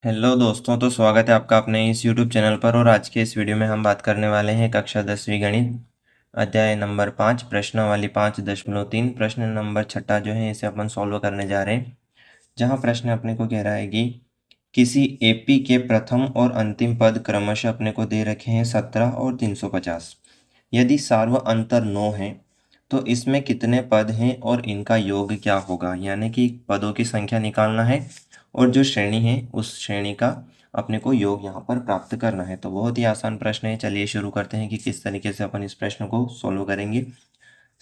Hello दोस्तों, तो स्वागत है आपका अपने इस YouTube चैनल पर। और आज के इस वीडियो में हम बात करने वाले हैं कक्षा 10वीं गणित अध्याय नंबर 5 प्रश्नावली 5.3। प्रश्न नंबर 6 जो है इसे अपन सॉल्व करने जा रहे हैं। जहां प्रश्न अपने को कह रहा है कि किसी एपी के प्रथम और अंतिम पद क्रमशः अपने को दे रखे हैं 17 और 350। यदि सार्व अंतर 9 है तो इसमें कितने पद हैं और इनका योग क्या होगा। यानी कि पदों की संख्या निकालना है और जो श्रेणी है उस श्रेणी का अपने को योग यहाँ पर प्राप्त करना है। तो बहुत ही आसान प्रश्न है। चलिए शुरू करते हैं कि किस तरीके से अपन इस प्रश्न को सोल्व करेंगे।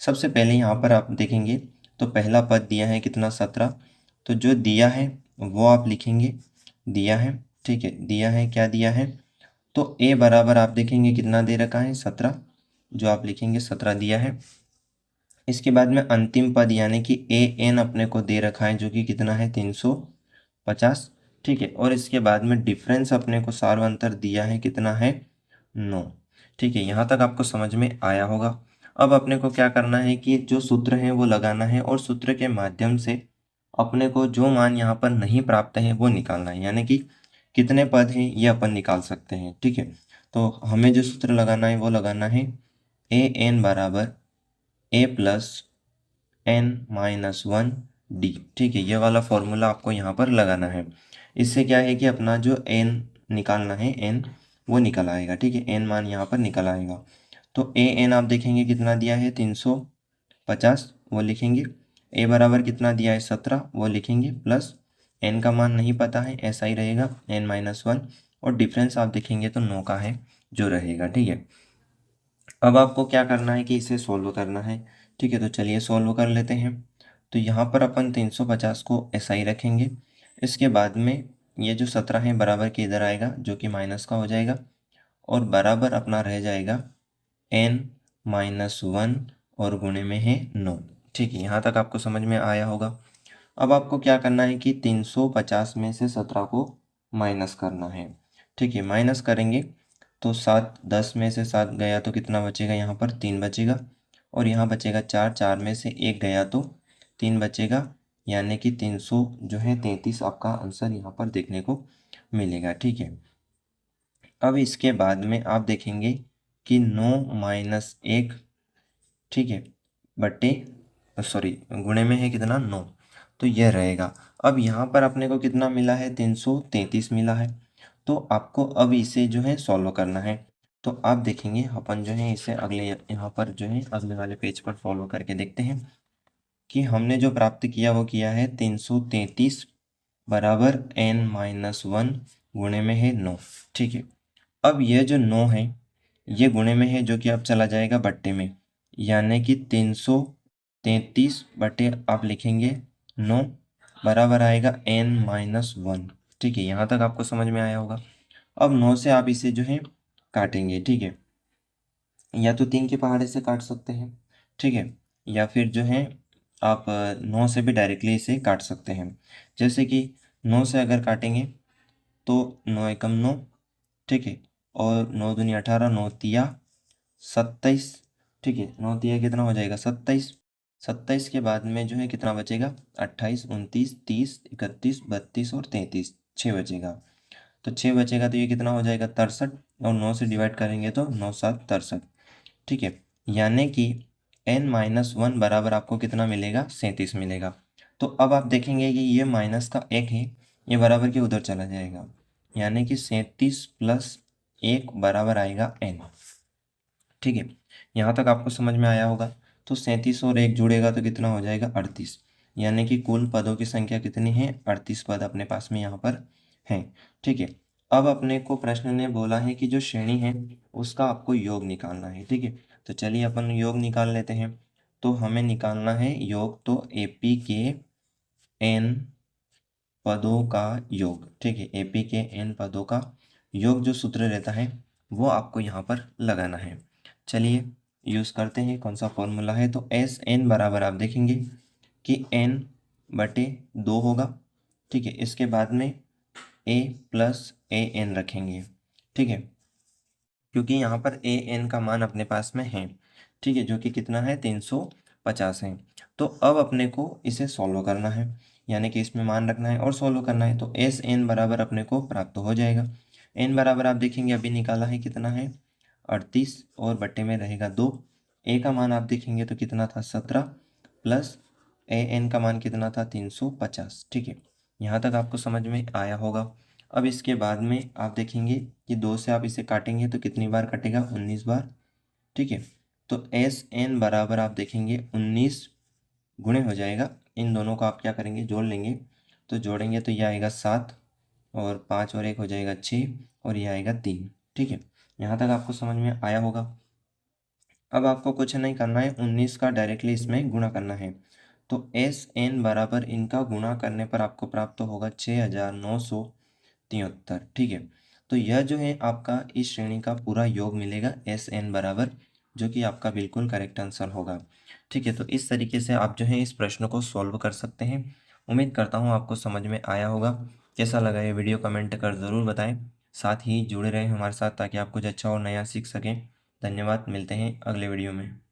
सबसे पहले यहाँ पर आप देखेंगे तो पहला पद दिया है कितना 17। तो जो दिया है वो आप लिखेंगे, दिया है, ठीक है। दिया है, क्या दिया है, तो ए बराबर आप देखेंगे कितना दे रखा है 17, जो आप लिखेंगे 17 दिया है। इसके बाद में अंतिम पद यानी कि ए एन अपने को दे रखा है जो कि कितना है 350, ठीक है। और इसके बाद में डिफरेंस अपने को सार्वंतर दिया है कितना है 9, ठीक है। यहाँ तक आपको समझ में आया होगा। अब अपने को क्या करना है कि जो सूत्र है वो लगाना है और सूत्र के माध्यम से अपने को जो मान यहाँ पर नहीं प्राप्त है वो निकालना है। यानी कि कितने पद हैं ये अपन निकाल सकते हैं, ठीक है। तो हमें जो सूत्र लगाना है वो लगाना है ए एन बराबर ए प्लस एन माइनस 1 डी, ठीक है। ये वाला फॉर्मूला आपको यहाँ पर लगाना है। इससे क्या है कि अपना जो एन निकालना है एन वो निकल आएगा, ठीक है। एन मान यहाँ पर निकल आएगा। तो ए एन आप देखेंगे कितना दिया है 350, वो लिखेंगे। ए बराबर कितना दिया है 17, वो लिखेंगे। प्लस एन का मान नहीं पता है, ऐसा ही रहेगा एन माइनस 1। और डिफरेंस आप देखेंगे तो 9 का है जो रहेगा, ठीक है। अब आपको क्या करना है कि इसे सॉल्व करना है, ठीक है। तो चलिए सॉल्व कर लेते हैं। तो यहाँ पर अपन 350 को ऐसा ही रखेंगे। इसके बाद में ये जो 17 है बराबर के इधर आएगा जो कि माइनस का हो जाएगा और बराबर अपना रह जाएगा n माइनस 1 और गुणे में है 9, ठीक है। यहाँ तक आपको समझ में आया होगा। अब आपको क्या करना है कि 350 में से 17 को माइनस करना है, ठीक है। माइनस करेंगे तो 7, 10 में से 7 गया तो कितना बचेगा, यहाँ पर 3 बचेगा। और यहाँ बचेगा 4, 4 में से 1 गया तो 3 बचेगा। यानी कि 300 जो है 33 आपका आंसर यहाँ पर देखने को मिलेगा, ठीक है। अब इसके बाद में आप देखेंगे कि 9 माइनस 1, ठीक है, बट्टे सॉरी गुणे में है कितना 9, तो यह रहेगा। अब यहाँ पर अपने को कितना मिला है 333 मिला है। तो आपको अब इसे जो है सॉल्व करना है। तो आप देखेंगे अपन जो है इसे अगले यहाँ पर जो है अगले वाले पेज पर सॉल्व करके देखते हैं कि हमने जो प्राप्त किया वो किया है 333 बराबर n माइनस 1 गुणे में है 9, ठीक है। अब यह जो 9 है ये गुणे में है जो कि अब चला जाएगा बट्टे में, यानी कि 333 बटे आप लिखेंगे 9 बराबर आएगा n माइनस 1, ठीक है। यहाँ तक आपको समझ में आया होगा। अब 9 से आप इसे जो है काटेंगे, ठीक है। या तो 3 के पहाड़े से काट सकते हैं, ठीक है, या फिर जो है आप 9 से भी डायरेक्टली इसे काट सकते हैं। जैसे कि 9 से अगर काटेंगे तो 9 एकम 9, ठीक है। और 9 दूनी 18, 9 तिया 27, ठीक है। 9 तिया कितना हो जाएगा 27। 27 के बाद में जो है कितना बचेगा 28, 29, 30, 31, 32 और 33, 6 बचेगा। तो 6 बचेगा तो ये कितना हो जाएगा 63। और 9 से डिवाइड करेंगे तो 9 7 63, ठीक है। यानी कि n माइनस 1 बराबर आपको कितना मिलेगा 37 मिलेगा। तो अब आप देखेंगे कि ये माइनस का 1 है, ये बराबर के उधर चला जाएगा। यानी कि 37 प्लस 1 बराबर आएगा n, ठीक है। यहाँ तक आपको समझ में आया होगा। तो 37 और 1 जुड़ेगा तो कितना हो जाएगा 38। यानी कि कुल पदों की संख्या कितनी है 38 पद अपने पास में यहाँ पर हैं, ठीक है। अब अपने को प्रश्न ने बोला है कि जो श्रेणी है उसका आपको योग निकालना है, ठीक है। तो चलिए अपन योग निकाल लेते हैं। तो हमें निकालना है योग, तो एपी के एन पदों का योग, ठीक है। एपी के एन पदों का योग जो सूत्र रहता है वो आपको यहाँ पर लगाना है। चलिए यूज़ करते हैं। कौन सा फॉर्मूला है, तो एस एन बराबर आप देखेंगे कि एन बटे 2 होगा, ठीक है। इसके बाद में ए प्लस ए एन रखेंगे, ठीक है, क्योंकि यहाँ पर ए एन का मान अपने पास में है, ठीक है, जो कि कितना है 350 है। तो अब अपने को इसे सॉल्व करना है। यानी कि इसमें मान रखना है और सॉल्व करना है। तो एस एन बराबर अपने को प्राप्त हो जाएगा। एन बराबर आप देखेंगे अभी निकाला है कितना है 38 और बट्टे में रहेगा 2। ए का मान आप देखेंगे तो कितना था 17 प्लस ए एन का मान कितना था 350। ठीक है, यहाँ तक आपको समझ में आया होगा। अब इसके बाद में आप देखेंगे कि 2 से आप इसे काटेंगे तो कितनी बार कटेगा 19 बार। ठीक है, तो एस एन बराबर आप देखेंगे 19 गुणे हो जाएगा, इन दोनों को आप क्या करेंगे जोड़ लेंगे। तो जोड़ेंगे तो ये आएगा 7 और 5 और 1 हो जाएगा 6 और ये आएगा 3। ठीक है, यहाँ तक आपको समझ में आया होगा। अब आपको कुछ नहीं करना है, 19 का डायरेक्टली इसमें गुणा करना है। तो एस एन बराबर इनका गुणा करने पर आपको प्राप्त होगा 6973। ठीक है, तो यह जो है आपका इस श्रेणी का पूरा योग मिलेगा एस एन बराबर, जो कि आपका बिल्कुल करेक्ट आंसर होगा। ठीक है, तो इस तरीके से आप जो है इस प्रश्न को सॉल्व कर सकते हैं। उम्मीद करता हूँ आपको समझ में आया होगा। कैसा लगा ये वीडियो कमेंट कर ज़रूर बताएं। साथ ही जुड़े रहें हमारे साथ ताकि आप कुछ अच्छा और नया सीख सकें। धन्यवाद, मिलते हैं अगले वीडियो में।